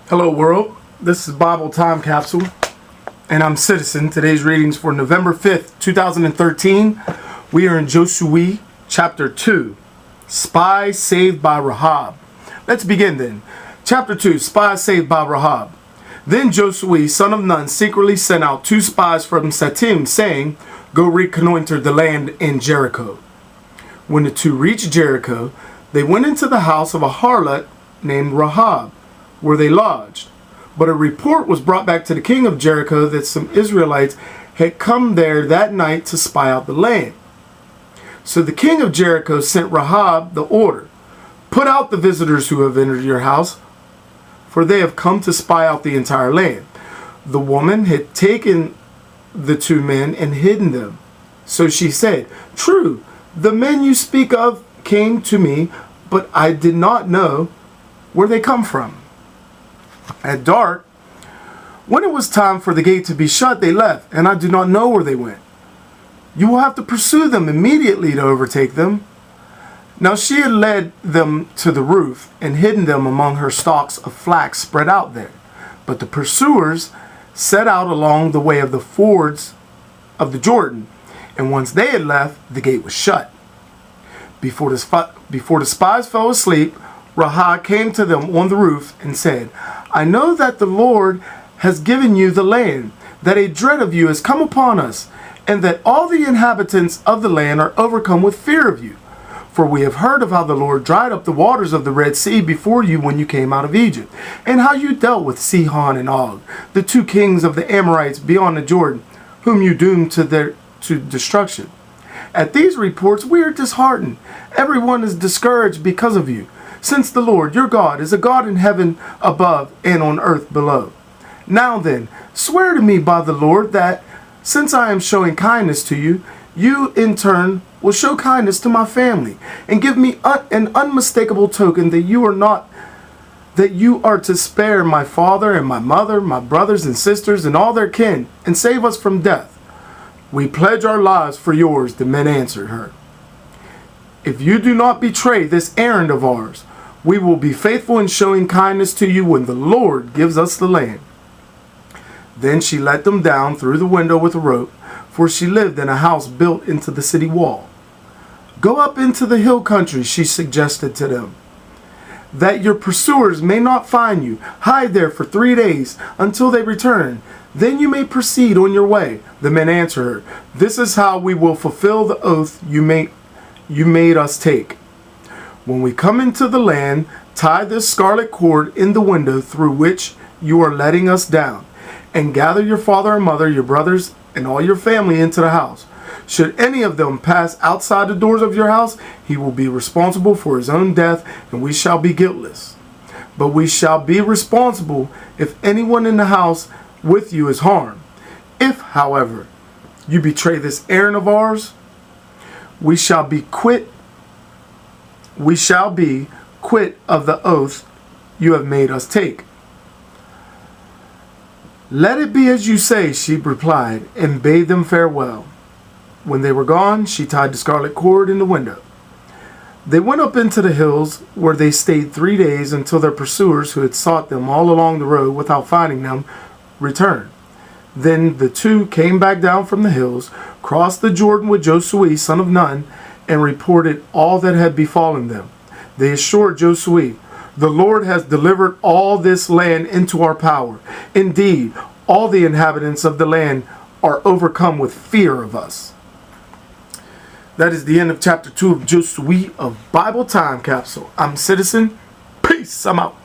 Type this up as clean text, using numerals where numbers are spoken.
Hello world, this is Bible Time Capsule, and I'm Citizen. Today's readings for November 5th, 2013. We are in Josue chapter 2, Spy Saved by Rahab. Let's begin then. Chapter 2, Spy Saved by Rahab. Then Josue, son of Nun, secretly sent out 2 spies from Shittim, saying, "Go reconnoiter the land in Jericho." When the 2 reached Jericho, they went into the house of a harlot named Rahab, where they lodged. But a report was brought back to the king of Jericho that some Israelites had come there that night to spy out the land. So the king of Jericho sent Rahab the order, "Put out the visitors who have entered your house, for they have come to spy out the entire land." The woman had taken the 2 men and hidden them. So she said, "True, the men you speak of came to me, but I did not know where they come from." At dark, when it was time for the gate to be shut, they left, and I do not know where they went. You will have to pursue them immediately to overtake them. Now she had led them to the roof and hidden them among her stalks of flax spread out there. But the pursuers set out along the way of the fords of the Jordan, and once they had left, the gate was shut. Before the spies fell asleep, Rahab came to them on the roof and said, "I know that the Lord has given you the land, that a dread of you has come upon us, and that all the inhabitants of the land are overcome with fear of you. For we have heard of how the Lord dried up the waters of the Red Sea before you when you came out of Egypt, and how you dealt with Sihon and Og, the 2 kings of the Amorites beyond the Jordan, whom you doomed to destruction. At these reports we are disheartened. Everyone is discouraged because of you, since the Lord your God is a God in heaven above and on earth below. Now then, swear to me by the Lord that, since I am showing kindness to you, you in turn will show kindness to my family, and give me an unmistakable token that you are to spare my father and my mother, my brothers and sisters, and all their kin, and save us from death." "We pledge our lives for yours," the men answered her. "If you do not betray this errand of ours, we will be faithful in showing kindness to you when the Lord gives us the land." Then she let them down through the window with a rope, for she lived in a house built into the city wall. "Go up into the hill country," she suggested to them, "that your pursuers may not find you. Hide there for 3 days until they return. Then you may proceed on your way." The men answered her, "This is how we will fulfill the oath you made us take. When we come into the land, tie this scarlet cord in the window through which you are letting us down, and gather your father and mother, your brothers, and all your family into the house. Should any of them pass outside the doors of your house, he will be responsible for his own death, and we shall be guiltless. But we shall be responsible if anyone in the house with you is harmed. If, however, you betray this errand of ours, we shall be quit of the oath you have made us take." "Let it be as you say," she replied, and bade them farewell. When they were gone, she tied the scarlet cord in the window. They went up into the hills, where they stayed 3 days until their pursuers, who had sought them all along the road without finding them, returned. Then the 2 came back down from the hills, crossed the Jordan with Josue, son of Nun, and reported all that had befallen them. They assured Josue, "The Lord has delivered all this land into our power. Indeed, all the inhabitants of the land are overcome with fear of us." That is the end of chapter 2 of Josue of Bible Time Capsule. I'm Citizen. Peace. I'm out.